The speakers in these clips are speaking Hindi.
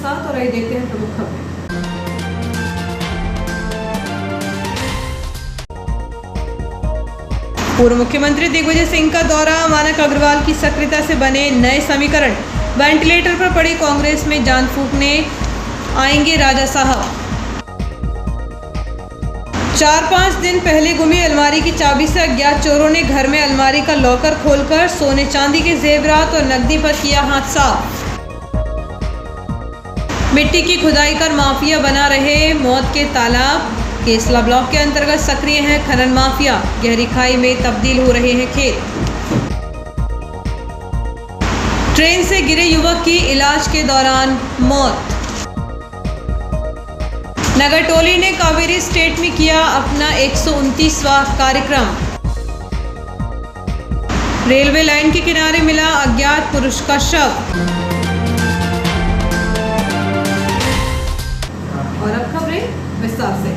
साथ और आइए देखते हैं प्रमुख खबरें। पूर्व मुख्यमंत्री दिग्विजय सिंह का दौरा, मानक अग्रवाल की सक्रियता से बने नए समीकरण। वेंटिलेटर पर पड़ी कांग्रेस में जान फूंकने आएंगे राजा साहब। 4-5 दिन पहले गुमी अलमारी की चाबी से अज्ञात चोरों ने घर में अलमारी का लॉकर खोलकर सोने चांदी के जेवरात और नकदी पर किया हाथ साफ। मिट्टी की खुदाई कर माफिया बना रहे मौत के तालाब। केसला ब्लॉक के अंतर्गत सक्रिय है खनन माफिया, गहरी खाई में तब्दील हो रहे हैं खेत। ट्रेन से गिरे युवक की इलाज के दौरान मौत। नगर टोली ने कावेरी स्टेट में किया अपना 129वां कार्यक्रम। रेलवे लाइन के किनारे मिला अज्ञात पुरुष का शव। और अब खबरें विस्तार से।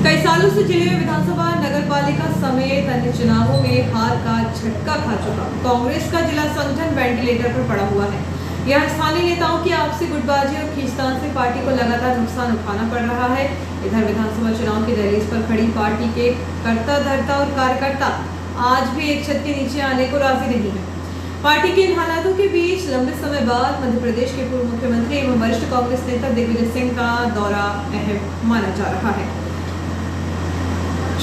कई सालों से जिले में विधानसभा, नगर पालिका समेत अन्य चुनावों में हार का झटका खा चुका कांग्रेस का जिला संगठन वेंटिलेटर पर पड़ा हुआ है। यहाँ स्थानीय नेताओं की आपसी गुटबाजी और खींचतान से पार्टी को लगातार नुकसान उठाना पड़ रहा है। इधर विधानसभा चुनाव की दहलीज पर खड़ी पार्टी के कर्ता धर्ता और कार्यकर्ता आज भी एक छत के नीचे आने को राजी नहीं है। पार्टी के इन हालातों के बीच लंबे समय बाद मध्य प्रदेश के पूर्व मुख्यमंत्री एवं वरिष्ठ कांग्रेस नेता दिग्विजय सिंह का दौरा अहम माना जा रहा है।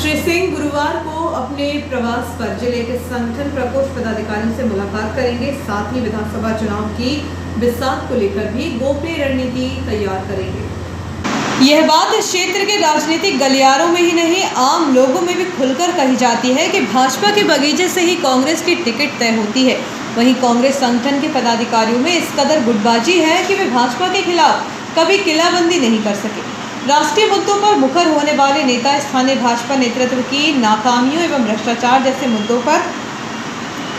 श्री सिंह गुरुवार को अपने प्रवास पर जिले के संगठन प्रकोष्ठ पदाधिकारियों से मुलाकात करेंगे। साथ ही विधानसभा चुनाव की बिसात को लेकर भी गोपनीय रणनीति तैयार करेंगे। यह बात इस क्षेत्र के राजनीतिक गलियारों में ही नहीं, आम लोगों में भी खुलकर कही जाती है कि भाजपा के बगीचे से ही कांग्रेस की टिकट तय होती है। वहीं कांग्रेस संगठन के पदाधिकारियों में इस कदर गुटबाजी है कि वे भाजपा के खिलाफ कभी किलाबंदी नहीं कर सके। राष्ट्रीय मुद्दों पर मुखर होने वाले नेता स्थानीय भाजपा नेतृत्व की नाकामियों एवं भ्रष्टाचार जैसे मुद्दों पर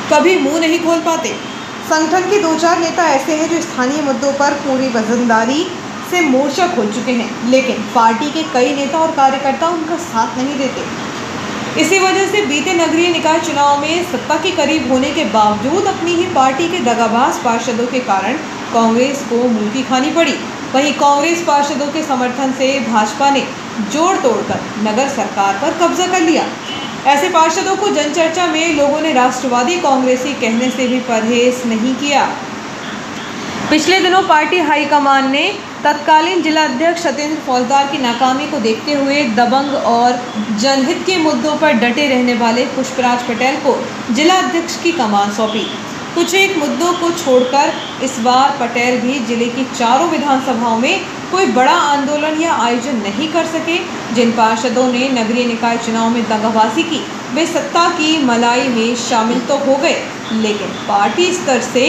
कभी मुंह नहीं खोल पाते। संगठन के 2-4 नेता ऐसे हैं जो स्थानीय मुद्दों पर पूरी वजनदारी से मोर्चा खोल चुके हैं, लेकिन पार्टी के कई नेता और कार्यकर्ता उनका साथ नहीं देते। इसी वजह से बीते नगरीय निकाय चुनाव में सत्ता के करीब होने के बावजूद अपनी ही पार्टी के दगाबाज पार्षदों के कारण कांग्रेस को मुल्की खानी पड़ी। वहीं कांग्रेस पार्षदों के समर्थन से भाजपा ने जोड़ तोड़कर नगर सरकार पर कब्जा कर लिया। ऐसे पार्षदों को जनचर्चा में लोगों ने राष्ट्रवादी कांग्रेसी कहने से भी परहेज नहीं किया। पिछले दिनों पार्टी हाईकमान ने तत्कालीन जिला अध्यक्ष सत्येंद्र फौजदार की नाकामी को देखते हुए दबंग और जनहित के मुद्दों पर डटे रहने वाले पुष्पराज पटेल को जिला अध्यक्ष की कमान सौंपी। कुछ एक मुद्दों को छोड़कर इस बार पटेल भी जिले की 4 विधानसभाओं में कोई बड़ा आंदोलन या आयोजन नहीं कर सके। जिन पार्षदों ने नगरीय निकाय चुनाव में दगाबाजी की, वे सत्ता की मलाई में शामिल तो हो गए, लेकिन पार्टी स्तर से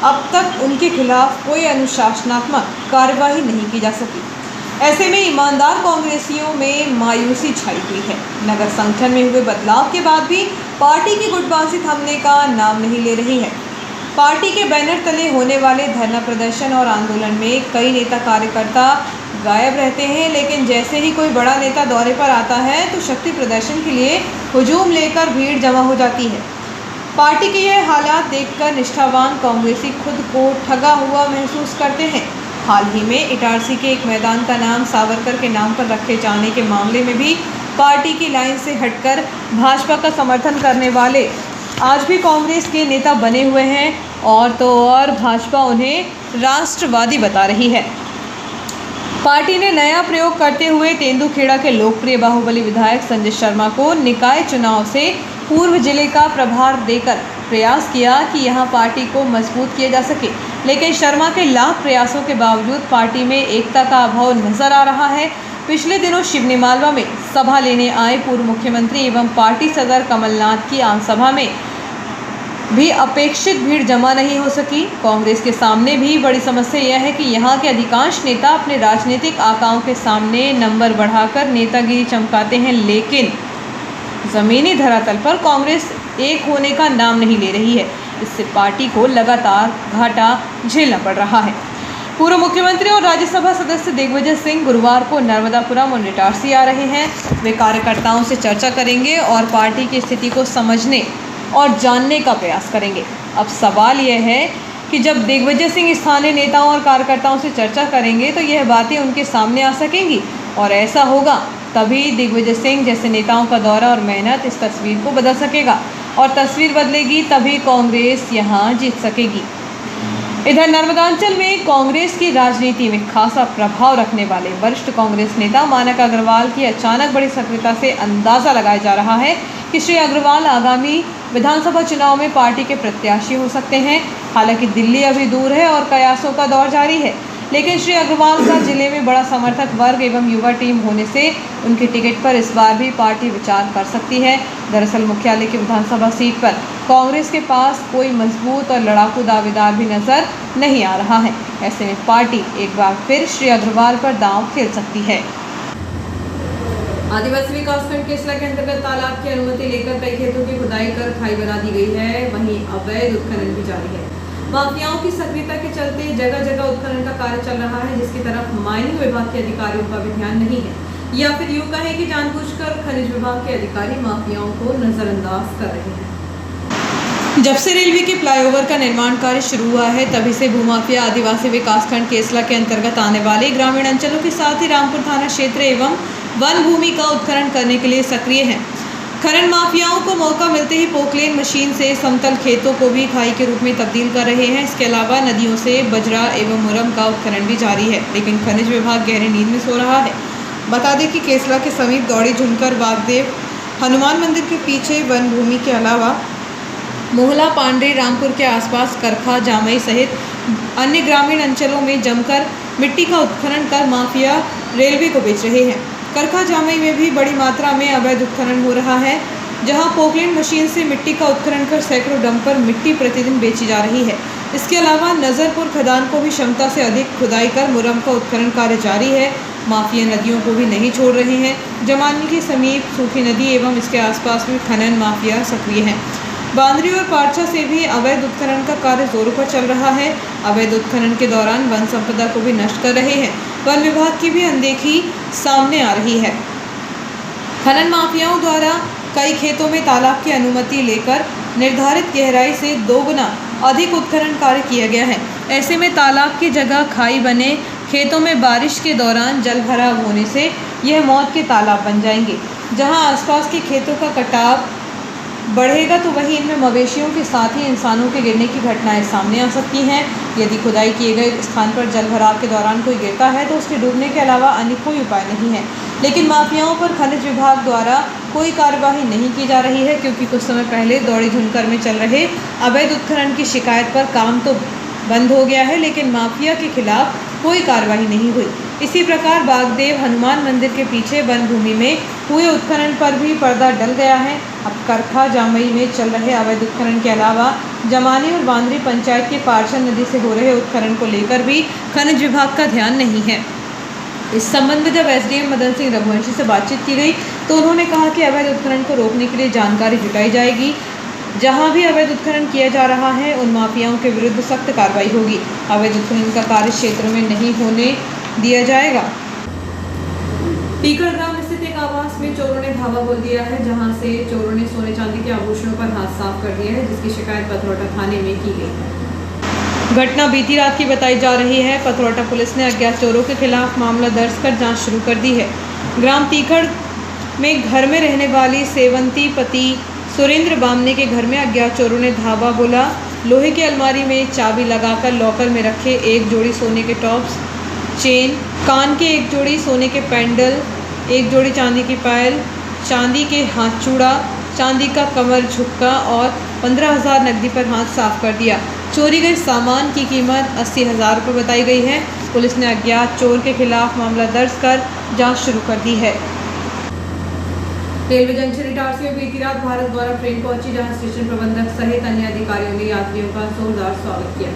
अब तक उनके खिलाफ कोई अनुशासनात्मक कार्यवाही नहीं की जा सकी। ऐसे में ईमानदार कांग्रेसियों में मायूसी छाई हुई है। नगर संगठन में हुए बदलाव के बाद भी पार्टी की गुटबाजी थमने का नाम नहीं ले रही है। पार्टी के बैनर तले होने वाले धरना प्रदर्शन और आंदोलन में कई नेता कार्यकर्ता गायब रहते हैं, लेकिन जैसे ही कोई बड़ा नेता दौरे पर आता है तो शक्ति प्रदर्शन के लिए हुजूम लेकर भीड़ जमा हो जाती है। पार्टी के यह हालात देखकर निष्ठावान कांग्रेसी खुद को ठगा हुआ महसूस करते हैं। हाल ही में इटारसी के एक मैदान का नाम सावरकर के नाम पर रखे जाने के मामले में भी पार्टी की लाइन से हटकर भाजपा का समर्थन करने वाले आज भी कांग्रेस के नेता बने हुए हैं, और तो और भाजपा उन्हें राष्ट्रवादी बता रही है। पार्टी ने नया प्रयोग करते हुए तेंदुखेड़ा के लोकप्रिय बाहुबली विधायक संजय शर्मा को निकाय चुनाव से पूर्व जिले का प्रभार देकर प्रयास किया कि यहां पार्टी को मजबूत किया जा सके, लेकिन शर्मा के लाख प्रयासों के बावजूद पार्टी में एकता का अभाव नजर आ रहा है। पिछले दिनों शिवनी मालवा में सभा लेने आए पूर्व मुख्यमंत्री एवं पार्टी सदर कमलनाथ की आम सभा में भी अपेक्षित भीड़ जमा नहीं हो सकी। कांग्रेस के सामने भी बड़ी समस्या यह है कि यहाँ के अधिकांश नेता अपने राजनीतिक आकाओं के सामने नंबर बढ़ाकर नेतागिरी चमकाते हैं, लेकिन ज़मीनी धरातल पर कांग्रेस एक होने का नाम नहीं ले रही है। इससे पार्टी को लगातार घाटा झेलना पड़ रहा है। पूर्व मुख्यमंत्री और राज्यसभा सदस्य दिग्विजय सिंह गुरुवार को नर्मदापुरम और इटारसी आ रहे हैं। वे कार्यकर्ताओं से चर्चा करेंगे और पार्टी की स्थिति को समझने और जानने का प्रयास करेंगे। अब सवाल यह है कि जब दिग्विजय सिंह स्थानीय नेताओं और कार्यकर्ताओं से चर्चा करेंगे तो यह बातें उनके सामने आ सकेंगी, और ऐसा होगा तभी दिग्विजय सिंह जैसे नेताओं का दौरा और मेहनत इस तस्वीर को बदल सकेगा, और तस्वीर बदलेगी तभी कांग्रेस यहां जीत सकेगी। इधर नर्मदांचल में कांग्रेस की राजनीति में खासा प्रभाव रखने वाले वरिष्ठ कांग्रेस नेता मानक अग्रवाल की अचानक बड़ी सक्रियता से अंदाजा लगाया जा रहा है कि श्री अग्रवाल आगामी विधानसभा चुनाव में पार्टी के प्रत्याशी हो सकते हैं। हालांकि दिल्ली अभी दूर है और कयासों का दौर जारी है, लेकिन श्री अग्रवाल का जिले में बड़ा समर्थक वर्ग एवं युवा टीम होने से उनकी टिकट पर इस बार भी पार्टी विचार कर सकती है। दरअसल मुख्यालय की विधानसभा सीट पर कांग्रेस के पास कोई मजबूत और लड़ाकू दावेदार भी नजर नहीं आ रहा है। ऐसे में पार्टी एक बार फिर श्री अग्रवाल पर दांव खेल सकती है। आदिवासी विकासखंड केसला के अंतर्गत तालाब की अनुमति लेकर कई खेतों की खुदाई कर खाई बना दी गई है। वहीं अवैध उत्खनन भी जारी है। माफियाओं की सक्रियता के चलते जगह जगह उत्खनन का कार्य चल रहा है, जिसकी तरफ माइनिंग विभाग के अधिकारियों का भी ध्यान नहीं है, या फिर यूं कहें कि जानबूझकर खनिज विभाग के अधिकारी माफियाओं को नजरअंदाज कर रहे हैं। जब से रेलवे के फ्लाईओवर का निर्माण कार्य शुरू हुआ है, तभी से भूमाफिया आदिवासी विकासखंड केसला के अंतर्गत आने वाले ग्रामीण अंचलों के साथ ही रामपुर थाना क्षेत्र एवं वन भूमि का उत्खनन करने के लिए सक्रिय है। खनन माफियाओं को मौका मिलते ही पोकलेन मशीन से समतल खेतों को भी खाई के रूप में तब्दील कर रहे हैं। इसके अलावा नदियों से बजरा एवं मुरम का उत्खनन भी जारी है, लेकिन खनिज विभाग गहरी नींद में सो रहा है। बता दें कि केसला के समीप दौड़ी झुनकर बागदेव हनुमान मंदिर के पीछे वन भूमि के अलावा मोहला पांडे रामपुर के आसपास करखा जामई सहित अन्य ग्रामीण अंचलों में जमकर मिट्टी का उत्खनन कर माफिया रेलवे को बेच रहे हैं। करखा जामई में भी बड़ी मात्रा में अवैध उत्खनन हो रहा है, जहां पोकलेन मशीन से मिट्टी का उत्खनन कर सैकड़ों डंपर मिट्टी प्रतिदिन बेची जा रही है। इसके अलावा नजरपुर खदान को भी क्षमता से अधिक खुदाई कर मुरम का उत्खनन कार्य जारी है। माफिया नदियों को भी नहीं छोड़ रहे हैं। जमानी के समीप सूखी नदी एवं इसके आसपास में खनन माफिया सक्रिय हैं। बांदरी और पारछा से भी अवैध उत्खनन का कार्य जोरों पर चल रहा है। अवैध उत्खनन के दौरान वन संपदा को भी नष्ट कर रहे हैं। वन विभाग की भी अनदेखी सामने आ रही है। खनन माफियाओं द्वारा कई खेतों में तालाब की अनुमति लेकर निर्धारित गहराई से 2 गुना अधिक उत्खनन कार्य किया गया है। ऐसे में तालाब की जगह खाई बने खेतों में बारिश के दौरान जल भराव होने से यह मौत के तालाब बन जाएंगे। जहां आसपास के खेतों का कटाव बढ़ेगा तो वहीं इनमें मवेशियों के साथ ही इंसानों के गिरने की घटनाएं सामने आ सकती हैं। यदि खुदाई किए गए स्थान पर जल भराव के दौरान कोई गिरता है तो उसके डूबने के अलावा अन्य कोई उपाय नहीं है। लेकिन माफियाओं पर खनिज विभाग द्वारा कोई कार्यवाही नहीं की जा रही है, क्योंकि कुछ समय पहले दौड़ी झुनकर में चल रहे अवैध उत्खनन की शिकायत पर काम तो बंद हो गया है, लेकिन माफिया के खिलाफ कोई कार्रवाई नहीं हुई। इसी प्रकार बागदेव हनुमान मंदिर के पीछे वन भूमि में हुए उत्खनन पर भी पर्दा डल गया है। अब करखा जामई में चल रहे अवैध उत्खनन के अलावा जमानी और बांदरी पंचायत के पारछा नदी से हो रहे उत्खनन को लेकर भी खनिज विभाग का ध्यान नहीं है। इस संबंध में जब एसडीएम मदन सिंह रघुवंशी से बातचीत की गई तो उन्होंने कहा कि अवैध उत्खनन को रोकने के लिए जानकारी जुटाई जाएगी। जहां भी अवैध उत्खनन किया जा रहा है उन माफियाओं के विरुद्ध सख्त कार्रवाई होगी। अवैध उत्खनन का कार्य क्षेत्र में नहीं होने दिया जाएगा। टीकड़ ग्राम स्थित एक आवास में चोरों ने धावा बोल दिया है, जहां से चोरों ने सोने चांदी के आभूषणों पर हाथ साफ कर दिया है, जिसकी शिकायत पथरौटा थाने में की गई है। घटना बीती रात की बताई जा रही है। पथरौटा पुलिस ने अज्ञात चोरों के खिलाफ मामला दर्ज कर जांच शुरू कर दी है। ग्राम तीखड़ में घर में रहने वाली सेवंती पति सुरेंद्र बामने के घर में अज्ञात चोरों ने धावा बोला। लोहे की अलमारी में चाबी लगाकर लॉकर में रखे एक जोड़ी सोने के टॉप्स, चेन, कान के एक जोड़ी सोने के पेंडल, एक जोड़ी चांदी की पायल, चांदी के हाथ चूड़ा, चांदी का कमर झुक्का और 15,000 नकदी पर हाथ साफ कर दिया। चोरी गए सामान की कीमत 80,000 रुपये बताई गई है। पुलिस ने अज्ञात चोर के खिलाफ मामला दर्ज कर जांच शुरू कर दी है। रेलवे जंक्शन इटारसी में बीती रात भारत द्वारा ट्रेन पहुंची, जहां स्टेशन प्रबंधक सहित अन्य अधिकारियों ने यात्रियों का जोरदार स्वागत किया।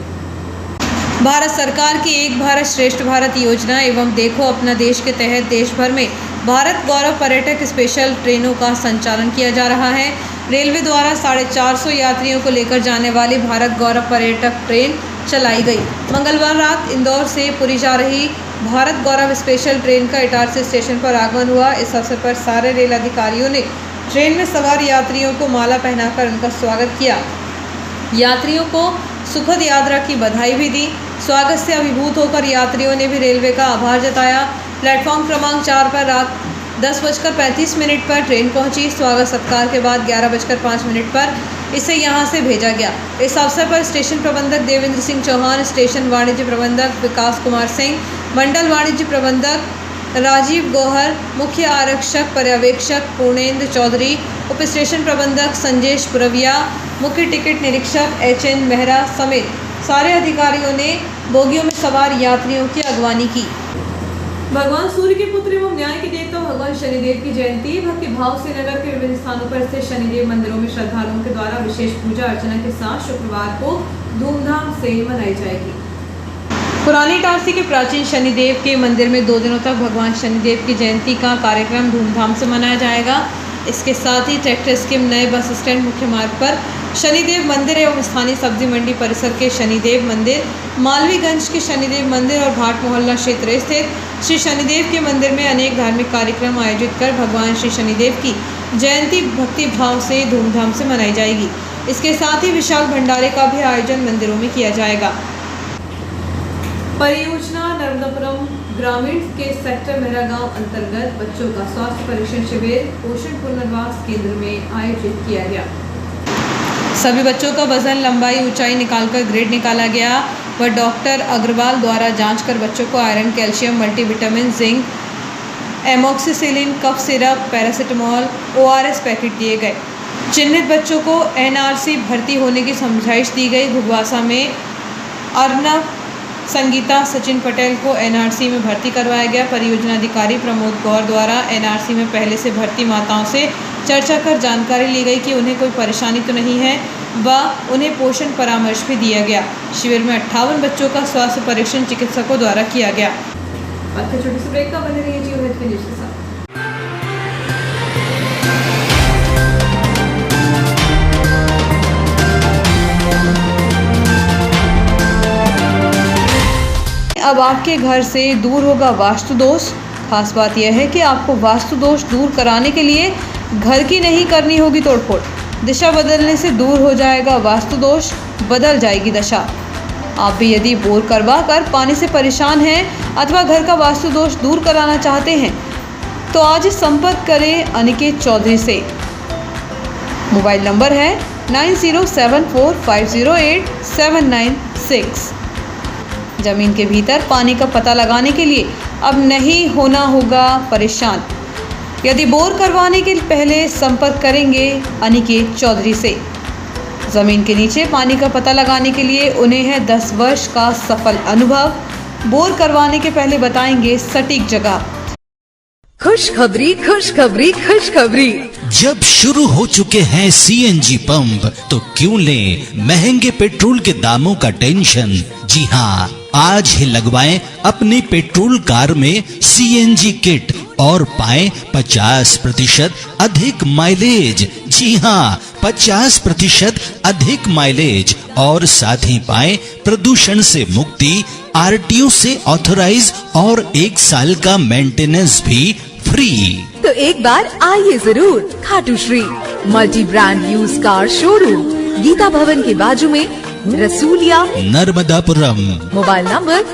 भारत सरकार की एक भारत श्रेष्ठ भारत योजना एवं देखो अपना देश के तहत देश भर में भारत गौरव पर्यटक स्पेशल ट्रेनों का संचालन किया जा रहा है। रेलवे द्वारा 450 यात्रियों को लेकर जाने वाली भारत गौरव पर्यटक ट्रेन चलाई गई। मंगलवार रात इंदौर से पुरी जा रही भारत गौरव स्पेशल ट्रेन का इटारसी स्टेशन पर आगमन हुआ। इस अवसर पर सारे रेल अधिकारियों ने ट्रेन में सवार यात्रियों को माला पहनाकर उनका स्वागत किया। यात्रियों को सुखद यात्रा की बधाई भी दी। स्वागत से अभिभूत होकर यात्रियों ने भी रेलवे का आभार जताया। प्लेटफॉर्म क्रमांक 4 पर रात 10:35 पर ट्रेन पहुंची। स्वागत सत्कार के बाद 11:05 पर इसे यहां से भेजा गया। इस अवसर पर स्टेशन प्रबंधक देवेंद्र सिंह चौहान, स्टेशन वाणिज्य प्रबंधक विकास कुमार सिंह, मंडल वाणिज्य प्रबंधक राजीव गौहर, मुख्य आरक्षक पर्यवेक्षक पूर्णेंद्र चौधरी, उप स्टेशन प्रबंधक संजेश पुरविया, मुख्य टिकट निरीक्षक HN मेहरा समेत सारे अधिकारियों ने बोगियों में सवार यात्रियों की अगवानी की। भगवान सूर्य के पुत्र एवं न्याय के देवता भगवान शनिदेव की जयंती भक्ति भाव से नगर के विभिन्न स्थानों पर स्थित शनिदेव मंदिरों में श्रद्धालुओं के द्वारा विशेष पूजा अर्चना के साथ शुक्रवार को धूमधाम से मनाई जाएगी। पुरानी इटारसी के प्राचीन शनिदेव के मंदिर में 2 दिनों तक भगवान शनिदेव की जयंती का कार्यक्रम धूमधाम से मनाया जाएगा। इसके साथ ही ट्रैक्टर स्कीम नए बस स्टैंड मुख्य मार्ग पर शनिदेव मंदिर एवं स्थानीय सब्जी मंडी परिसर के शनिदेव मंदिर, मालवीगंज के शनिदेव मंदिर और भाट मोहल्ला क्षेत्र स्थित श्री शनिदेव के मंदिर में अनेक धार्मिक कार्यक्रम आयोजित कर भगवान श्री शनिदेव की जयंती भक्ति भाव से धूमधाम से मनाई जाएगी। इसके साथ ही विशाल भंडारे का भी आयोजन मंदिरों में किया जाएगा। परियोजना नर्मदापुरम ग्रामीण के सेक्टर मेहरागांव अंतर्गत बच्चों का स्वास्थ्य परीक्षण शिविर पोषण पुनर्वास केंद्र में आयोजित किया गया। सभी बच्चों का वजन, लंबाई, ऊंचाई निकालकर ग्रेड निकाला गया व डॉक्टर अग्रवाल द्वारा जांच कर बच्चों को iron, calcium, multivitamin, zinc, amoxicillin, cough syrup, paracetamol, ORS packet दिए गए। चिन्हित बच्चों को NRC भर्ती होने की समझाइश दी गई। घुघवासा में अर्नव, संगीता, सचिन पटेल को NRC में भर्ती करवाया गया। परियोजना अधिकारी प्रमोद गौर द्वारा NRC में पहले से भर्ती माताओं से चर्चा कर जानकारी ली गई कि उन्हें कोई परेशानी तो नहीं है व उन्हें पोषण परामर्श भी दिया गया। शिविर में 58 बच्चों का स्वास्थ्य परीक्षण चिकित्सकों द्वारा किया गया। छोटे से ब्रेक का बने रहिए जियो हेल्थ के न्यूज़ के साथ। अब आपके घर से दूर होगा वास्तु दोष। खास बात यह है कि आपको वास्तु दोष दूर कराने के लिए घर की नहीं करनी होगी तोड़फोड़। दिशा बदलने से दूर हो जाएगा वास्तु दोष, बदल जाएगी दशा। आप भी यदि बोर करवा कर पानी से परेशान हैं अथवा घर का वास्तु दोष दूर कराना चाहते हैं तो आज संपर्क करें अनिकेत चौधरी से। मोबाइल नंबर है 9074508796। जमीन के भीतर पानी का पता लगाने के लिए अब नहीं होना होगा परेशान। यदि बोर करवाने के पहले संपर्क करेंगे अनिकेत चौधरी से। जमीन के नीचे पानी का पता लगाने के लिए उन्हें है 10 वर्ष का सफल अनुभव। बोर करवाने के पहले बताएंगे सटीक जगह। खुशखबरी खुशखबरी खुशखबरी, जब शुरू हो चुके हैं CNG पंप तो क्यों लें महंगे पेट्रोल के दामों का टेंशन। जी हाँ, आज ही लगवाएं अपनी पेट्रोल कार में CNG किट और पाएं 50% अधिक माइलेज। जी हाँ, 50% अधिक माइलेज और साथ ही पाएं प्रदूषण से मुक्ति, RTO से ऑथराइज और 1 साल का मेंटेनेंस भी फ्री। तो एक बार आइए जरूर Khatu Shri multi brand use car showroom, Geeta Bhawan के बाजू में, रसूलिया, नर्मदापुरम। Mobile number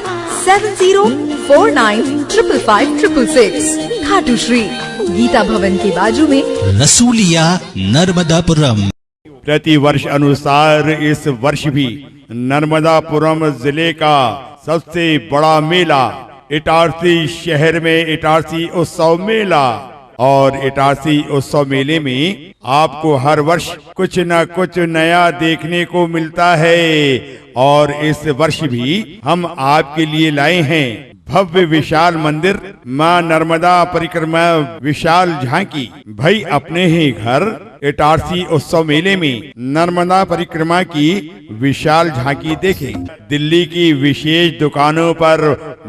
7049555666। खाटू श्री गीता भवन के बाजू में, रसूलिया, नर्मदापुरम। प्रति वर्ष अनुसार इस वर्ष भी नर्मदापुरम जिले का सबसे बड़ा मेला इटारसी शहर में इटारसी उत्सव मेला और इटारसी उत्सव मेले में आपको हर वर्ष कुछ न कुछ नया देखने को मिलता है और इस वर्ष भी हम आपके लिए लाए हैं भव्य विशाल मंदिर मां नर्मदा परिक्रमा विशाल झांकी। भाई अपने ही घर इटारसी उत्सव मेले में नर्मदा परिक्रमा की विशाल झांकी देखें। दिल्ली की विशेष दुकानों पर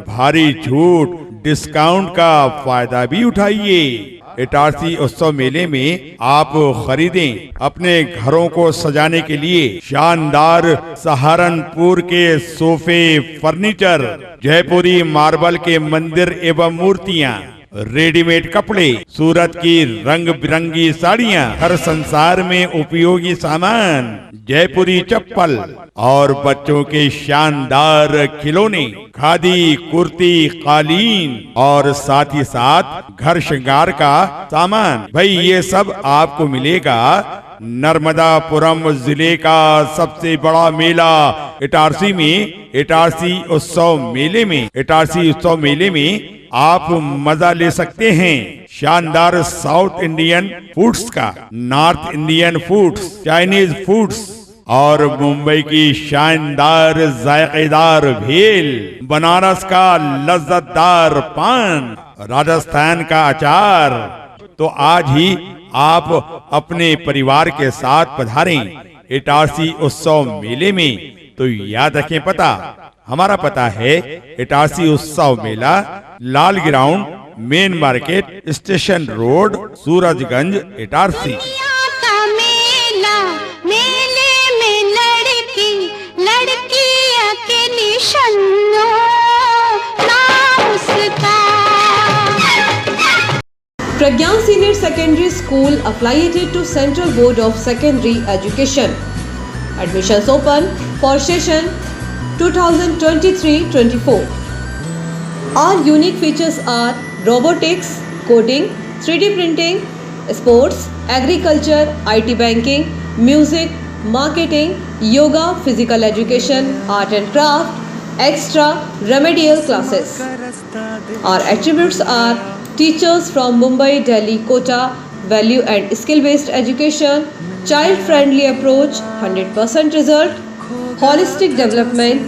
भारी छूट डिस्काउंट का फायदा भी उठाइए। इटारसी उत्सव मेले में आप खरीदें अपने घरों को सजाने के लिए शानदार सहारनपुर के सोफे, फर्नीचर, जयपुरी मार्बल के मंदिर एवं मूर्तियां, रेडीमेड कपड़े, सूरत की रंग बिरंगी साड़ियाँ, हर संसार में उपयोगी सामान, जयपुरी चप्पल और बच्चों के शानदार खिलौने, खादी, कुर्ती, कालीन और साथ ही साथ घर श्रृंगार का सामान। भाई ये सब आपको मिलेगा नर्मदापुरम जिले का सबसे बड़ा मेला इटारसी में। इटारसी उत्सव मेले में आप मजा ले सकते हैं शानदार साउथ इंडियन फूड्स का, north Indian foods, Chinese foods और मुंबई की शानदार जायकेदार भेल, बनारस का लज्जतदार पान, राजस्थान का अचार। तो आज ही आप अपने परिवार के साथ पधारें इटारसी उत्सव मेले में। तो याद रखें पता, हमारा पता है इटारसी उत्सव मेला, लाल ground, main market, station road, Surajganj, Itarsi. Pragyan Senior Secondary School affiliated to Central Board of Secondary Education. Admissions open for session 2023-24. Our unique features are robotics, coding, 3D printing, sports, agriculture, IT banking, music, marketing, yoga, physical education, art and craft, extra remedial classes. Our attributes are teachers from Mumbai, Delhi, Kota, value and skill-based education, child-friendly approach, 100% result, holistic development,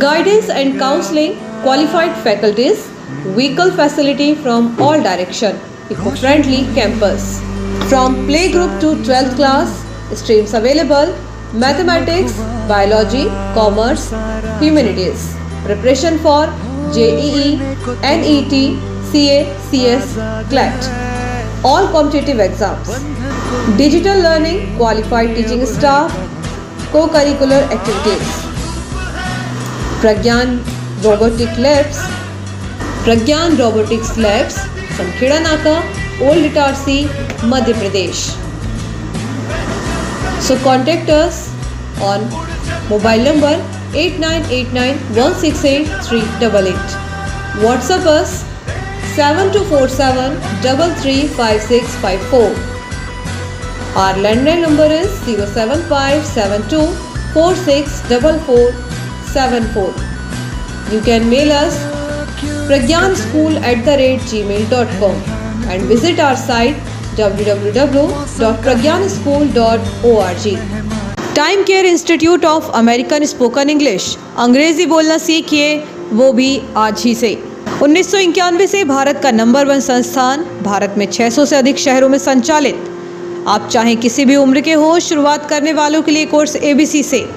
guidance and counseling, qualified faculties, vehicle facility from all direction, eco-friendly campus. From playgroup to 12th class, streams available, mathematics, biology, commerce, humanities. Preparation for JEE, NET, CA, CS, CLET. All competitive exams. Digital learning, qualified teaching staff, co-curricular activities. Pragyan Robotics Labs, Samkheda Naka, Old Itarsi, Madhya Pradesh. So contact us on mobile number 8989168388. WhatsApp us 7247335654. Our landline number is 07572464474. You can mail us pragyanschool@gmail.com and visit our site www.pragyanschool.org. Time care institute of American spoken English, अंग्रेजी बोलना सीखिए वो भी आज ही से। 1991 से भारत का नंबर 1 संस्थान, भारत में 600 से अधिक शहरों में संचालित। आप चाहे किसी भी उम्र के हो, शुरुआत करने वालों के लिए कोर्स ABC से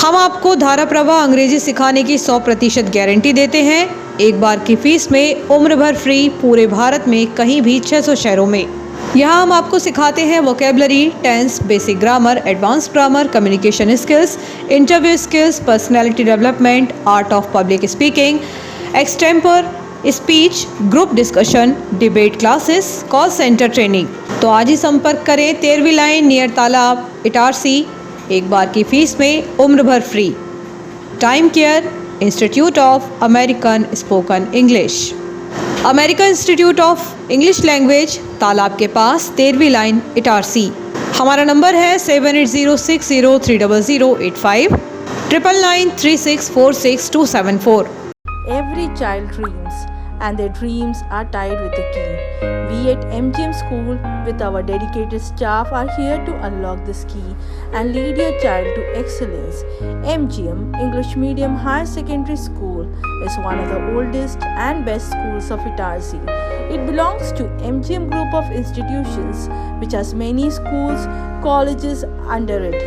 हम आपको धारा प्रवाह अंग्रेजी सिखाने की 100% गारंटी देते हैं। एक बार की फीस में उम्र भर फ्री, पूरे भारत में कहीं भी 600 शहरों में। यहाँ हम आपको सिखाते हैं vocabulary, tense, basic grammar, advance grammar, communication skills, interview skills, personality development, art of public speaking, extempore speech, group discussion, debate classes, call centre training. तो आज ही संपर्क करें 13वीं लाइन नियर तालाब, इटारसी। एक बार की फीस में उम्र भर free. Time care institute of American spoken English, American institute of English language, तालाब के पास, 13वीं लाइन, इटारसी। हमारा नंबर है 786030030085 9993646274। Every child dreams, and their dreams are tied with a key. We at MGM School, with our dedicated staff, are here to unlock this key and lead your child to excellence. MGM English Medium Higher Secondary School is one of the oldest and best schools of Itarsi. It belongs to MGM Group of Institutions, which has many schools, colleges under it.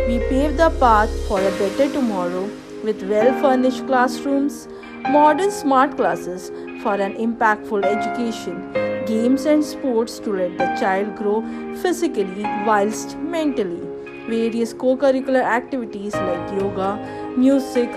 We pave the path for a better tomorrow with well-furnished classrooms, modern smart classes for an impactful education, games and sports to let the child grow physically whilst mentally, various co-curricular activities like yoga, music,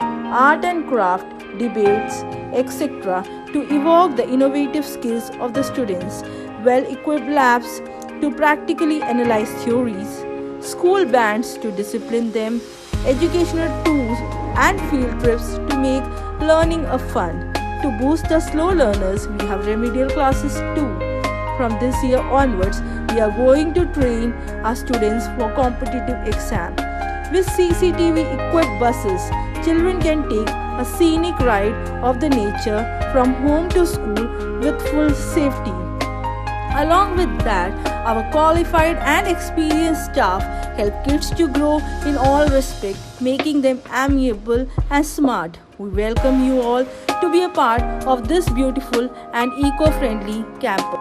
art and craft, debates, etc. to evoke the innovative skills of the students, well-equipped labs to practically analyze theories, school bands to discipline them, educational tools and field trips to make learning a fun. To boost the slow learners, we have remedial classes too. From this year onwards, we are going to train our students for competitive exam. With CCTV equipped buses, children can take a scenic ride of the nature from home to school with full safety. Along with that, our qualified and experienced staff help kids to grow in all respects, making them amiable and smart. We welcome you all to be a part of this beautiful and eco-friendly campus.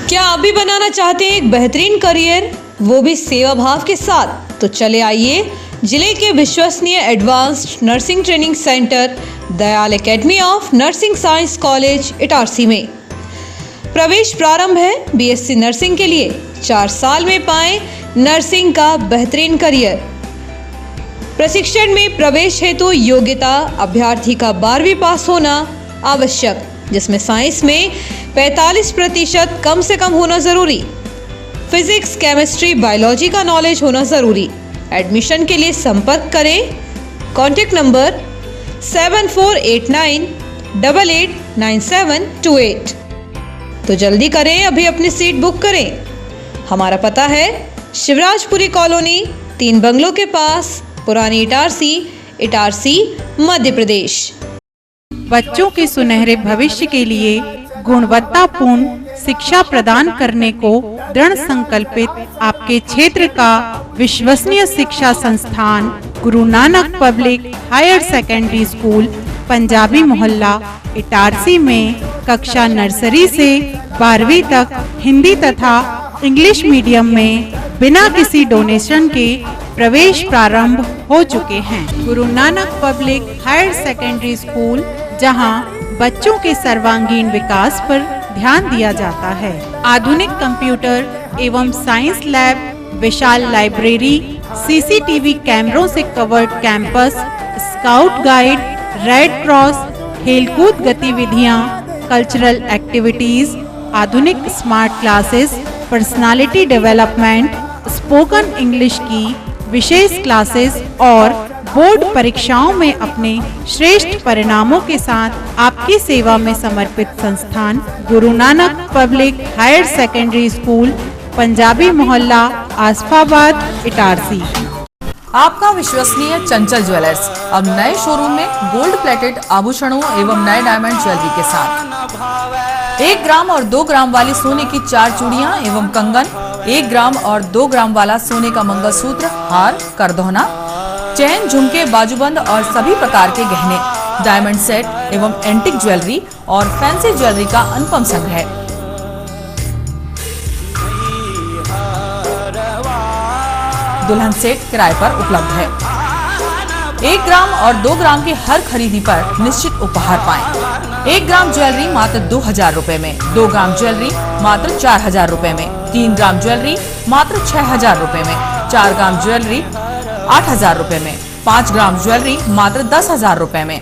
क्या आप भी बनाना चाहते हैं एक बेहतरीन करियर, वो भी सेवा भाव के साथ? तो चले आइए जिले के विश्वसनीय advanced nursing training centre Dayal academy of nursing science college Itarsi में प्रवेश प्रारंभ है। बीएससी नर्सिंग के लिए 4 साल में पाएं नर्सिंग का बेहतरीन करियर। प्रशिक्षण में प्रवेश हेतु योग्यता अभ्यर्थी का 12वीं पास होना आवश्यक, जिसमें साइंस में 45% कम से कम होना जरूरी। फिजिक्स, केमिस्ट्री, बायोलॉजी का नॉलेज होना जरूरी। एडमिशन के लिए संपर्क करें। Contact number 7489889728। तो जल्दी करें, अभी अपनी सीट बुक करें। हमारा पता है शिवराजपुरी कॉलोनी, 3 बंगलों के पास, पुरानी इटारसी, इटारसी, मध्य प्रदेश। बच्चों के सुनहरे भविष्य के लिए गुणवत्तापूर्ण शिक्षा प्रदान करने को दृढ़ संकल्पित आपके क्षेत्र का विश्वसनीय शिक्षा संस्थान Guru Nanak public higher secondary school Punjabi Mohalla Itarsi में कक्षा नर्सरी से 12वीं तक हिंदी तथा इंग्लिश मीडियम में बिना किसी डोनेशन के प्रवेश प्रारंभ हो चुके हैं। Guru Nanak public higher secondary school, जहां बच्चों के सर्वांगीण विकास पर ध्यान दिया जाता है। आधुनिक कंप्यूटर एवं साइंस लैब, विशाल लाइब्रेरी, सीसीटीवी कैमरों से covered campus, scout guide, red cross, खेलकूद गतिविधियां, कल्चरल एक्टिविटीज, आधुनिक smart classes, personality development, spoken English की विशेष क्लासेस और बोर्ड परीक्षाओं में अपने श्रेष्ठ परिणामों के साथ आपकी सेवा में समर्पित संस्थान Guru Nanak public higher secondary school Punjabi Mohalla Asafabad Itarsi. आपका विश्वसनीय चंचल ज्वेलर्स अब नए शोरूम में गोल्ड प्लेटेड आभूषणों एवं नए डायमंड ज्वेलरी के साथ 1 ग्राम और 2 ग्राम वाली सोने की 4 चूड़ियां एवं कंगन, 1 ग्राम और 2 ग्राम वाला सोने का मंगलसूत्र, हार, करदोहना, चैन, झुमके, बाजूबंद और सभी प्रकार के गहने, डायमंड सेट एवं एंटिक ज्वेलरी और फैंसी ज्वेलरी का अनुपम संग्रह। दुल्हन सेट किराए पर उपलब्ध है। 1 ग्राम और 2 ग्राम की हर खरीदी पर निश्चित उपहार पाएं। 1 ग्राम ज्वेलरी मात्र 2000 रुपए में, 2 ग्राम ज्वेलरी मात्र 4000 रुपए में, 3 ग्राम ज्वेलरी मात्र 6000 रुपए में, 4 ग्राम ज्वेलरी 8000 रुपए में, 5 ग्राम ज्वेलरी मात्र 10000 रुपए में।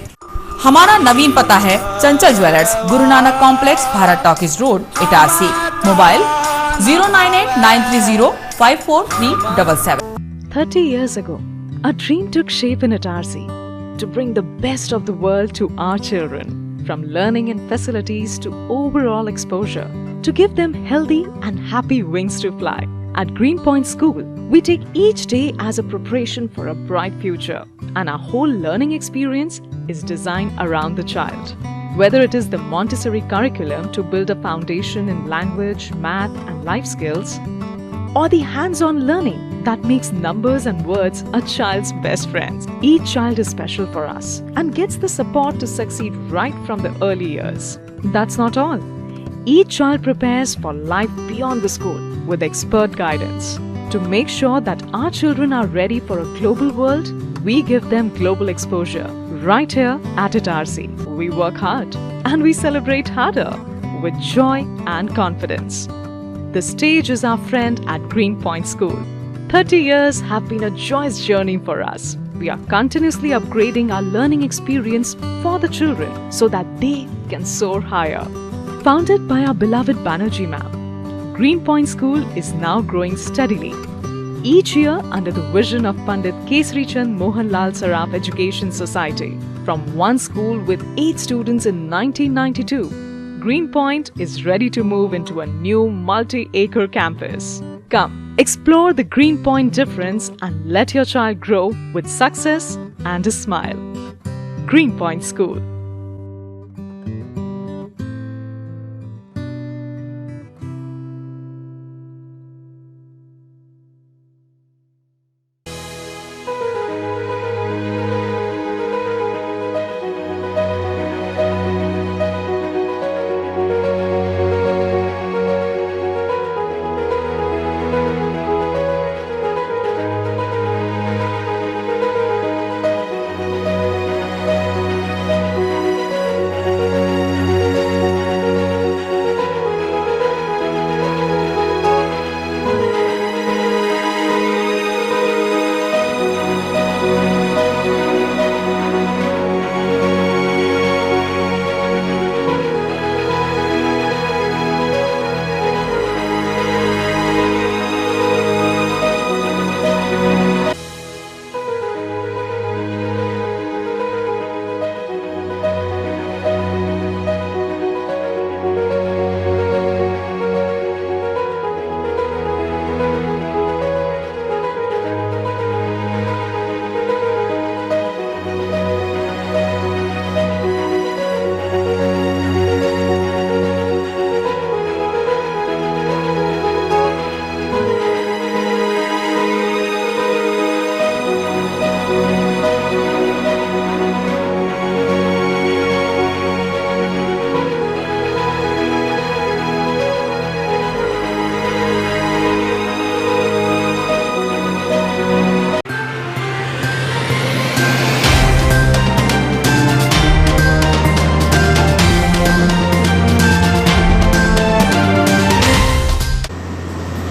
हमारा नवीन पता है चंचल jewellers, Guru Nanak complex, Bharat talkies road, Itarsi. Mobile 09893054377। 30 years ago, a dream took shape in Itarsi to bring the best of the world to our children, from learning and facilities to overall exposure, to give them healthy and happy wings to fly. At Greenpoint School, we take each day as a preparation for a bright future, and our whole learning experience is designed around the child. Whether it is the Montessori curriculum to build a foundation in language, math, and life skills, or the hands-on learning that makes numbers and words a child's best friends. Each child is special for us and gets the support to succeed right from the early years. That's not all. Each child prepares for life beyond the school with expert guidance. To make sure that our children are ready for a global world, we give them global exposure right here at Itarsi. We work hard and we celebrate harder with joy and confidence. The stage is our friend at Greenpoint School. 30 years have been a joyous journey for us. we are continuously upgrading our learning experience for the children so that they can soar higher. Founded by our beloved Banerjee ma'am, Greenpoint School is now growing steadily. Each year under the vision of Pandit Kesari Chand Mohanlal Saraf Education Society. From one school with 8 students in 1992, Greenpoint is ready to move into a new multi-acre campus. Come, explore the Greenpoint difference and let your child grow with success and a smile. Greenpoint School.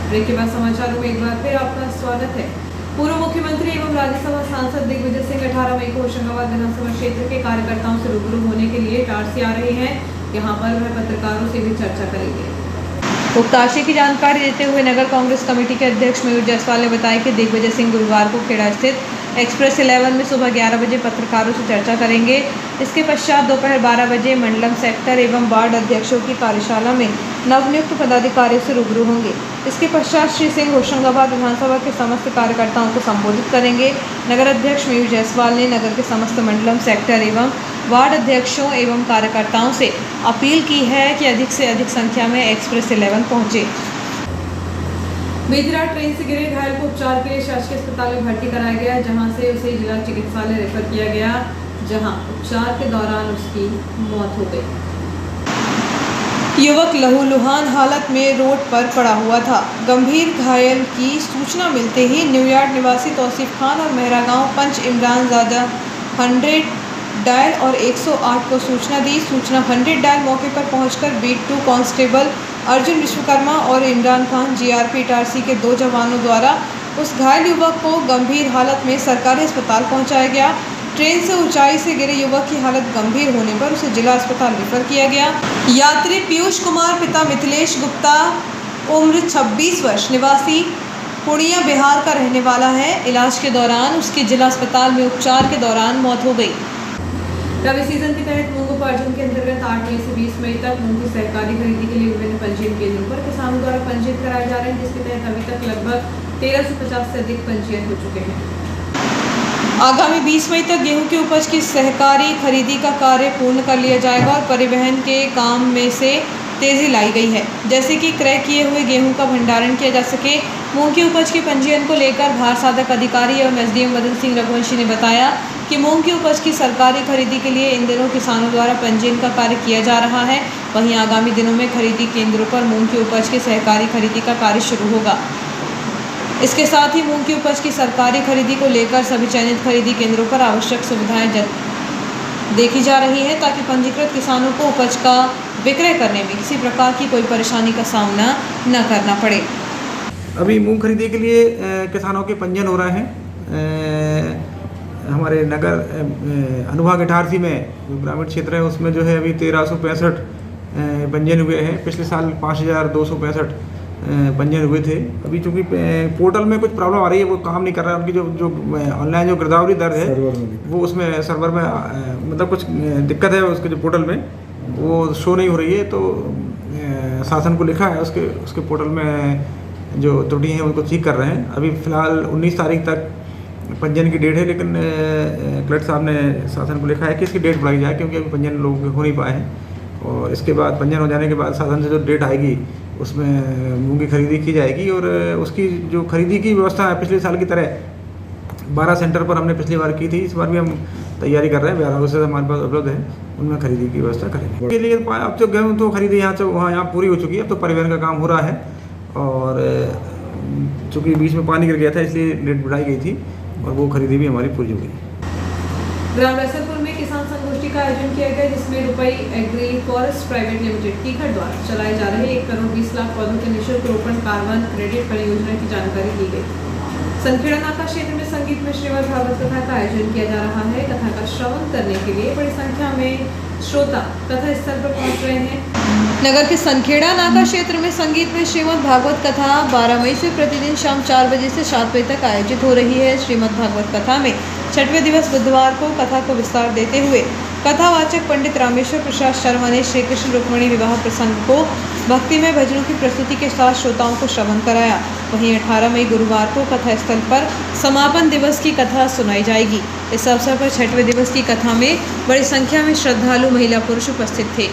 Break के बाद समाचारों में एक बार फिर आपका स्वागत है। पूर्व मुख्यमंत्री एवं राज्यसभा सांसद दिग्विजय सिंह 18 मई को होशंगाबाद विधानसभा क्षेत्र के कार्यकर्ताओं से रूबरू होने के लिए इटारसी आ रहे हैं। यहां पर वह पत्रकारों से भी चर्चा करेंगे। उक्ताशे की जानकारी देते हुए नगर कांग्रेस कमेटी के अध्यक्ष मयूर जायसवाल ने बताया कि दिग्विजय सिंह गुरुवार को खेड़ा स्थित एक्सप्रेस 11 में सुबह 11 बजे पत्रकारों से चर्चा करेंगे। इसके पश्चात दोपहर 12 बजे मंडलम सेक्टर एवं वार्ड अध्यक्षों की कार्यशाला में नवनियुक्त पदाधिकारियों से रूबरू होंगे। इसके पश्चात श्री सिंह होशंगाबाद विधानसभा के समस्त कार्यकर्ताओं को संबोधित करेंगे। नगर अध्यक्ष मयूर जायसवाल ने नगर के समस्त मंडलम सेक्टर एवं वार्ड अध्यक्षों एवं कार्यकर्ताओं से अपील की है कि अधिक से अधिक संख्या में एक्सप्रेस 11 पहुंचे। बीती रात ट्रेन से गिरे घायल को उपचार के लिए शासकीय अस्पताल में भर्ती कराया गया, जहां से उसे जिला चिकित्सालय रेफर किया गया, जहां उपचार के दौरान उसकी मौत हो गई। युवक लहूलुहान हालत में रोड पर पड़ा हुआ था। गंभीर घायल की सूचना मिलते ही न्यूयार्ड निवासी तौसीफ खान और मेहरा गांव पंच इमरान ज़ादा 100 डायल और 108 को सूचना दी। सूचना 100 डायल मौके पर पहुंचकर बीट 2 कांस्टेबल अर्जुन विश्वकर्मा और इमरान खान जीआरपी इटारसी के 2 जवानों द्वारा उस घायल युवक को गंभीर हालत में सरकारी अस्पताल पहुंचाया गया। ट्रेन से ऊंचाई से गिरे युवक की हालत गंभीर होने पर उसे जिला अस्पताल रेफर किया गया। यात्री पीयूष कुमार पिता मिथिलेश गुप्ता उम्र 26 वर्ष निवासी पूर्णिया बिहार का रहने वाला है। इलाज के दौरान उसकी जिला अस्पताल में उपचार के दौरान मौत हो गई। रबी सीजन के तहत मूंग उपार्जन के अंतर्गत 8 मई से 20 मई तक मूंग की सहकारी खरीदी के लिए विभिन्न पंजीयन केंद्रों पर किसानों द्वारा पंजीयन कराए जा रहे हैं, जिसके तहत अभी तक लगभग 1350 से अधिक पंजीयन हो चुके हैं। आगामी 20 मई तक गेहूं की उपज की सहकारी खरीदी का कार्य पूर्ण कर लिया जाएगा और परिवहन के काम में से तेजी लाई गई है, जैसे कि क्रय किए हुए गेहूं का भंडारण किया जा सके। मूंग की उपज के पंजीयन को लेकर भार साधक अधिकारी एवं एसडीएम मदन सिंह रघुवंशी ने बताया कि मूंग की उपज की सरकारी खरीदी के लिए इन दिनों किसानों द्वारा पंजीयन का कार्य किया जा रहा है। वहीं आगामी दिनों में खरीदी केंद्रों पर मूंग की उपज की सहकारी खरीदी का कार्य शुरू होगा। इसके साथ ही मूंग की उपज की सरकारी खरीदी को लेकर सभी चयनित खरीदी केंद्रों पर आवश्यक सुविधाएं देखी जा रही है, ताकि पंजीकृत किसानों को उपज का विक्रय करने में किसी प्रकार की कोई परेशानी का सामना न करना पड़े। अभी मूंग खरीदी के लिए किसानों के पंजीयन हो रहे हैं। हमारे नगर अनुभाग इटारसी में जो ग्रामीण क्षेत्र है उसमें जो है अभी 1365 पंजीयन हुए हैं। पिछले साल 5265 पंजीयन हुए थे। अभी चूँकि पोर्टल में कुछ प्रॉब्लम आ रही है, वो काम नहीं कर रहा है। उनकी जो ऑनलाइन जो गिरदावरी दर है वो उसमें सर्वर में मतलब कुछ दिक्कत है उसके जो पोर्टल में, वो शो नहीं हो रही है। तो शासन को लिखा है उसके पोर्टल में जो त्रुटि हैं उनको ठीक कर रहे हैं। अभी फ़िलहाल 19 तारीख तक पंजीयन की डेट है, लेकिन कलेक्टर साहब ने शासन को लिखा है कि इसकी डेट बढ़ाई जाए, क्योंकि अभी पंजीयन लोगों के हो नहीं पाए हैं। और इसके बाद पंजीयन हो जाने के बाद शासन से जो डेट आएगी उसमें मूंग की खरीदी की जाएगी। और उसकी जो खरीदी की व्यवस्था है पिछले साल की तरह 12 सेंटर पर हमने पिछली बार की थी, इस बार भी हम तैयारी कर रहे हैं। 12 से हमारे पास उपलब्ध है, उनमें खरीदी की व्यवस्था करेंगे। इसके लिए अब तो गेहूँ तो खरीदी यहाँ से यहाँ पूरी हो चुकी है। अब तो परिवहन का काम हो रहा है, और चूँकि बीच में पानी गिर गया था इसलिए डेट बढ़ाई गई थी, और वो खरीदी भी हमारी पूरी हो गई। ग्राम रसलपुर में किसान संगोष्ठी का आयोजन किया गया, जिसमें रुपई एग्री फॉरेस्ट प्राइवेट लिमिटेड टीखट द्वारा चलाए जा रहे 1 करोड़ 20 लाख पौधों के निःशुल्क रोपण कार्बन क्रेडिट परियोजना की जानकारी दी गई। संखेड़ा नाका क्षेत्र में संगीत में श्रीमद् भागवत कथा का आयोजन किया जा रहा है। कथा का श्रवण करने के लिए बड़ी संख्या में श्रोता कथा स्थल पर पहुंच रहे हैं। नगर के संखेड़ा नाका क्षेत्र में संगीत में श्रीमद् भागवत कथा 12 मई से प्रतिदिन शाम 4 बजे से 7 बजे तक आयोजित हो रही है। श्रीमद् भागवत कथा में 6वें दिवस बुधवार को कथा को विस्तार देते हुए कथावाचक पंडित रामेश्वर प्रसाद शर्मा ने श्री कृष्ण रुक्मिणी विवाह प्रसंग को भक्तिमय भजनों की प्रस्तुति के साथ श्रोताओं को श्रवण कराया। वहीं 18 मई गुरुवार को कथा स्थल पर समापन दिवस की कथा सुनाई जाएगी। इस अवसर पर 6वें दिवस की कथा में बड़ी संख्या में श्रद्धालु महिला पुरुष उपस्थित थे।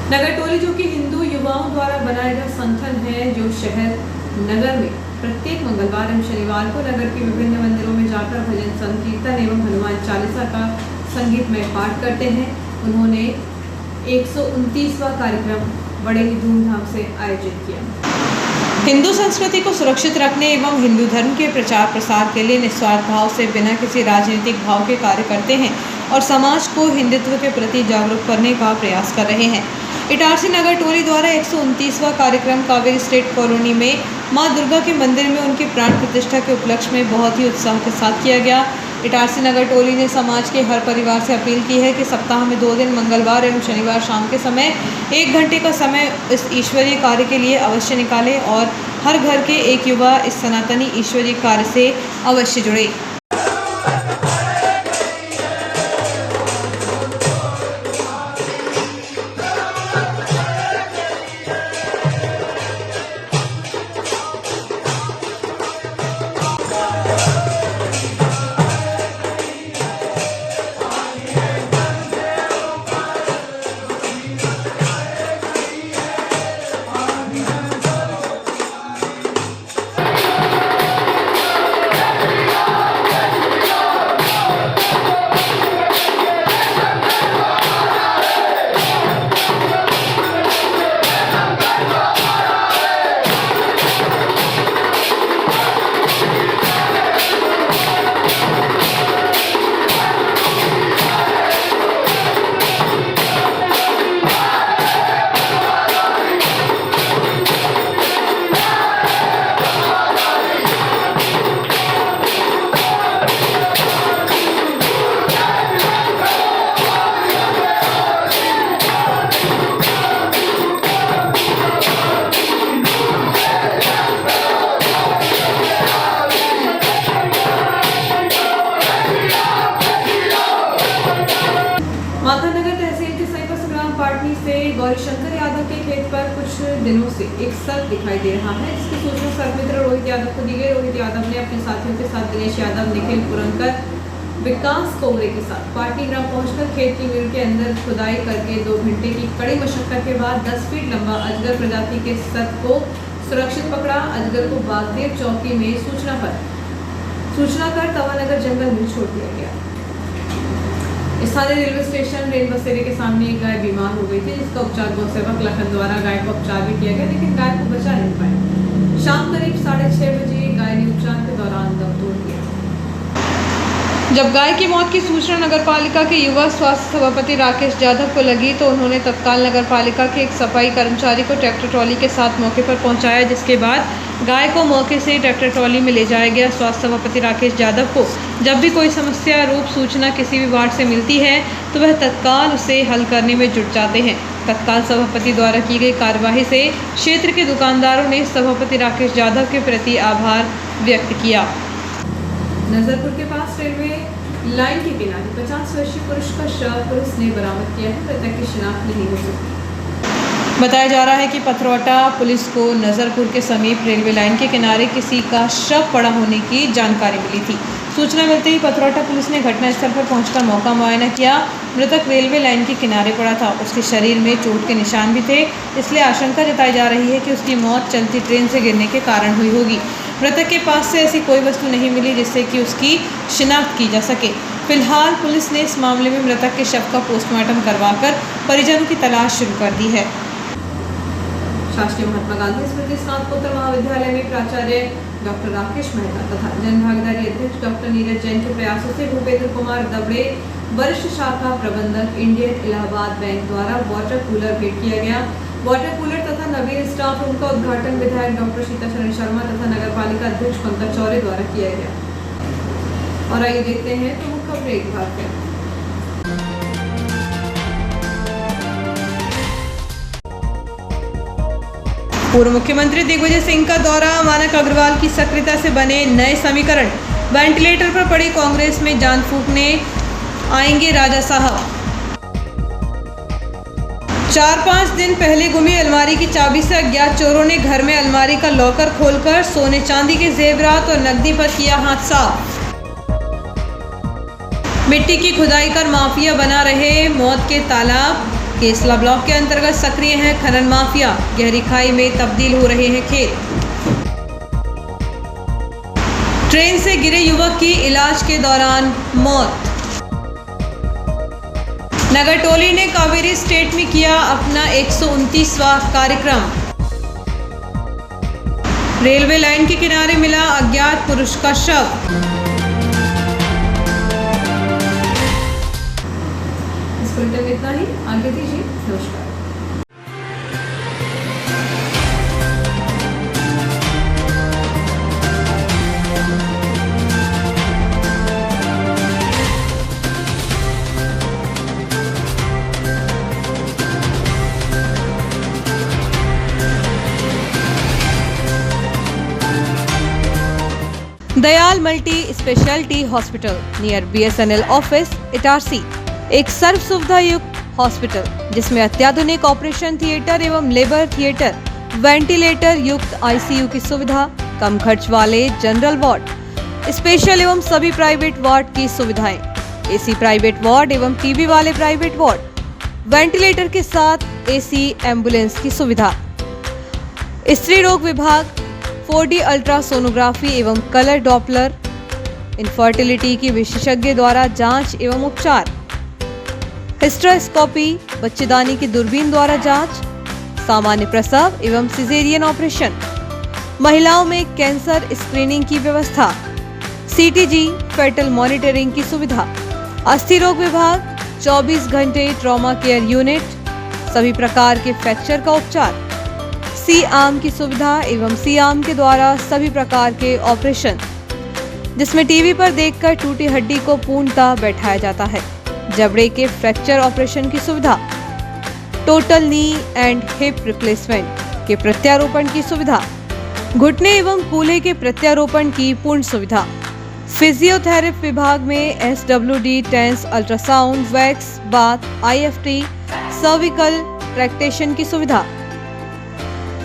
नगर टोली जो कि हिंदू युवाओं द्वारा बनाया गया संगठन है, जो शहर नगर में प्रत्येक मंगलवार एवं शनिवार को नगर के विभिन्न मंदिरों में जाकर भजन संकीर्तन एवं हनुमान चालीसा का संगीतमय पाठ करते हैं। उन्होंने 129वां कार्यक्रम बड़े ही धूमधाम से आयोजित किया। हिंदू संस्कृति को सुरक्षित रखने एवं हिंदू धर्म के प्रचार प्रसार के लिए निस्वार्थ भाव से बिना किसी राजनीतिक भाव के कार्य करते हैं और समाज को हिंदुत्व के प्रति जागरूक करने का प्रयास कर रहे हैं। इटारसी नगर टोली द्वारा 129वां कार्यक्रम कावेरी स्टेट कॉलोनी में मां दुर्गा के मंदिर में उनकी प्राण प्रतिष्ठा के उपलक्ष्य में बहुत ही उत्साह के साथ किया गया। इटारसी नगर टोली ने समाज के हर परिवार से अपील की है कि सप्ताह में 2 दिन मंगलवार एवं शनिवार शाम के समय 1 घंटे का समय इस ईश्वरीय कार्य के लिए अवश्य निकालें और हर घर के एक युवा इस सनातनी ईश्वरीय कार्य से अवश्य जुड़े। माखननगर तहसील के संयुक्त ग्राम पाटनी से गौरीशंकर यादव के खेत पर कुछ दिनों से एक सर्प दिखाई दे रहा है, जिसकी सूचना सर्प मित्र रोहित यादव को दी गई। रोहित यादव ने अपने साथियों के साथ दिनेश यादव, निखिल पुरनकर, विकास कोवरे के साथ पाटनी ग्राम पहुंचकर खेत की मिल के अंदर खुदाई करके 2 घंटे की कड़ी मशक्कत के बाद 10 फीट लंबा अजगर प्रजाति के सर्प को सुरक्षित पकड़ा। अजगर को बागदेव चौकी में सूचना कर तवानगर जंगल में छोड़ दिया गया। स्थानीय रेलवे स्टेशन रेल बसेरे के सामने एक गाय बीमार हो गई थी, जिसका उपचार गौ सेवक लखन द्वारा गाय का उपचार भी किया गया, लेकिन गाय को बचा नहीं पाई। शाम करीब 6:30 बजे गाय ने उपचार के दौरान दम तोड़ दिया। जब गाय की मौत की सूचना नगरपालिका के युवा स्वास्थ्य सभापति राकेश यादव को लगी तो उन्होंने तत्काल नगरपालिका के एक सफाई कर्मचारी को ट्रैक्टर ट्रॉली के साथ मौके पर पहुंचाया, जिसके बाद गाय को मौके से ट्रैक्टर ट्रॉली में ले जाया गया। स्वास्थ्य सभापति राकेश यादव को जब भी कोई समस्या रूप सूचना किसी भी वार्ड से मिलती है तो वह तत्काल उसे हल करने में जुट जाते हैं। तत्काल सभापति द्वारा की गई कार्यवाही से क्षेत्र के दुकानदारों ने सभापति राकेश यादव के प्रति आभार व्यक्त किया। नजरपुर के पास रेलवे लाइन के किनारे 50 वर्षीय पुरुष का शव पुलिस ने बरामद किया है। मृतक की शिनाख्त नहीं हो सकी। बताया जा रहा है कि पथरौटा पुलिस को नजरपुर के समीप रेलवे लाइन के किनारे किसी का शव पड़ा होने की जानकारी मिली थी। सूचना मिलते ही पथरौटा पुलिस ने घटनास्थल पर पहुंचकर मौका मुआयना किया। मृतक रेलवे लाइन के किनारे पड़ा था, उसके शरीर में चोट के निशान भी थे, इसलिए आशंका जताई जा रही है कि उसकी मौत चलती ट्रेन से गिरने के कारण हुई होगी। मृतक के पास से ऐसी कोई वस्तु नहीं मिली जिससे कि उसकी शिनाख्त की जा सके। फिलहाल पुलिस ने इस मामले में मृतक के शव का पोस्टमार्टम करवाकर परिजनों की तलाश शुरू कर दी है। शासकीय महात्मा गांधी स्मृति स्नातकोत्तर महाविद्यालय में प्राचार्य डॉक्टर राकेश मेहता तथा जन भागीदारी अध्यक्ष डॉक्टर नीरज जैन के प्रयासों से भूपेंद्र कुमार दबड़े वरिष्ठ शाखा प्रबंधक इंडियन इलाहाबाद बैंक द्वारा वाटर कूलर भेंट किया गया। वाटर कूलर तथा नवीन स्टाफ रूम का उद्घाटन विधायक डॉक्टर सीताचरण शर्मा तथा नगरपालिका अध्यक्ष पंकज चौरे द्वारा किया गया। और आइए देखते हैं प्रमुख खबरें एक बार फिर। पूर्व मुख्यमंत्री दिग्विजय सिंह का दौरा, मानक अग्रवाल की सक्रियता से बने नए समीकरण। वेंटिलेटर पर पड़ी कांग्रेस में जान फूंकने आएंगे राजा साहब। 4-5 दिन पहले गुमी अलमारी की चाबी से अज्ञात चोरों ने घर में अलमारी का लॉकर खोलकर सोने चांदी के जेवरात और नकदी पर किया हाथ साफ। मिट्टी की खुदाई कर माफिया बना रहे मौत के तालाब। केसला ब्लॉक के अंतर्गत सक्रिय है खनन माफिया, गहरी खाई में तब्दील हो रहे हैं खेत। ट्रेन से गिरे युवक की इलाज के दौरान मौत। नगर टोली ने कावेरी स्टेट में किया अपना 129वां कार्यक्रम। रेलवे लाइन के किनारे मिला अज्ञात पुरुष का शव। इस बुलेटिन में इतना ही, आगे दीजिए, नमस्कार। Dayal multi speciality hospital near BSNL office Itarsi एक सर्व सुविधा युक्त हॉस्पिटल जिसमें अत्याधुनिक ऑपरेशन थिएटर एवं लेबर थिएटर, वेंटिलेटर युक्त ICU की सुविधा, कम खर्च वाले जनरल वार्ड, स्पेशल एवं सभी प्राइवेट वार्ड की सुविधाएं, AC प्राइवेट वार्ड एवं TB वाले प्राइवेट वार्ड, वेंटिलेटर के साथ AC एम्बुलेंस की सुविधा, स्त्री रोग विभाग, 4D अल्ट्रासोनोग्राफी एवं कलर डॉपलर, इनफर्टिलिटी की विशेषज्ञ द्वारा जांच एवं उपचार, हिस्टेरोस्कोपी, बच्चेदानी की दूरबीन द्वारा जांच, सामान्य प्रसव एवं सिजेरियन ऑपरेशन, महिलाओं में कैंसर स्क्रीनिंग की व्यवस्था, CTG फेटल मॉनिटरिंग की सुविधा, अस्थि रोग विभाग, 24 घंटे ट्रॉमा केयर यूनिट, सभी प्रकार के फ्रैक्चर का उपचार, C-आर्म की सुविधा एवं C-आर्म के द्वारा सभी प्रकार के ऑपरेशन, जिसमें टीवी पर देखकर टूटी हड्डी को पूर्णतः बैठाया जाता है, जबड़े के फ्रैक्चर ऑपरेशन की सुविधा, total knee and hip replacement के प्रत्यारोपण की सुविधा, घुटने एवं कूल्हे के प्रत्यारोपण की पूर्ण सुविधा, फिजियोथेरेपी विभाग में SWD, TENS, ultrasound, wax, bath, IFT, cervical traction की सुविधा।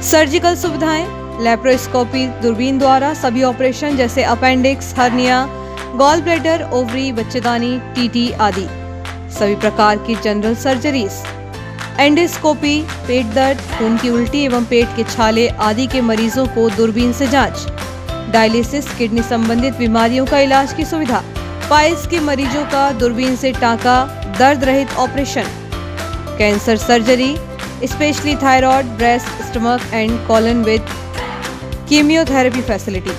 सर्जिकल सुविधाएं, लेप्रोस्कोपी दूरबीन द्वारा सभी ऑपरेशन जैसे appendix, hernia, gall bladder, ovary, बच्चेदानी, TT आदि। सभी प्रकार की जनरल सर्जरीज, एंडोस्कोपी, पेट दर्द, खून की उल्टी एवं पेट के छाले आदि के मरीजों को दूरबीन से जांच। डायलिसिस, किडनी संबंधित बीमारियों का इलाज की सुविधा। पाइल्स के मरीजों का दूरबीन से टांका, दर्द रहित operation. Cancer surgery, specially thyroid, breast, stomach and colon with chemotherapy facility.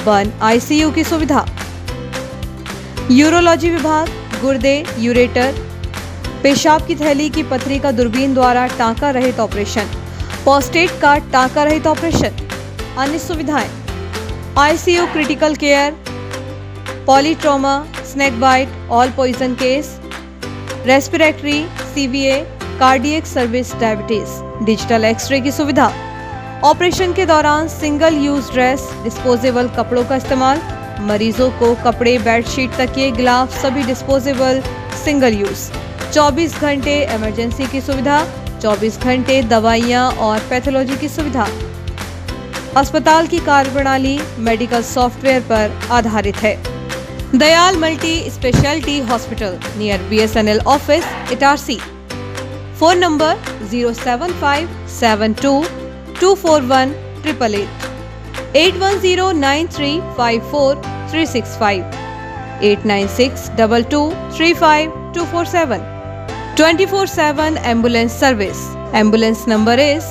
Burn ICU की सुविधा। यूरोलॉजी विभाग, गुर्दे, यूरेटर, पेशाब की थैली की पथरी का दूरबीन द्वारा टांका रहित ऑपरेशन। प्रोस्टेट का टांका रहित ऑपरेशन। अन्य सुविधाएं, ICU critical care, polytrauma, snake bite, all poison case, respiratory, CVA, cardiac service, diabetes. Digital x ray की सुविधा। ऑपरेशन के दौरान सिंगल यूज ड्रेस, डिस्पोजेबल कपड़ों का इस्तेमाल। मरीजों को कपड़े, बेडशीट, तकिए, ग्लाव सभी डिस्पोजेबल, सिंगल यूज। 24 घंटे इमरजेंसी की सुविधा। 24 घंटे दवाइयाँ और पैथोलॉजी की सुविधा। अस्पताल की कार्यप्रणाली मेडिकल सॉफ्टवेयर पर आधारित है। Dayal multi speciality hospital near BSNL office, Itarsi. Phone number 07572241888, 8109354365, 8962235247. 24/7 ambulance service. Ambulance number is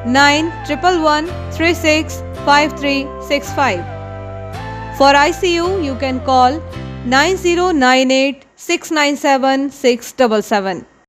9111365365. For ICU, you can call 9098697677.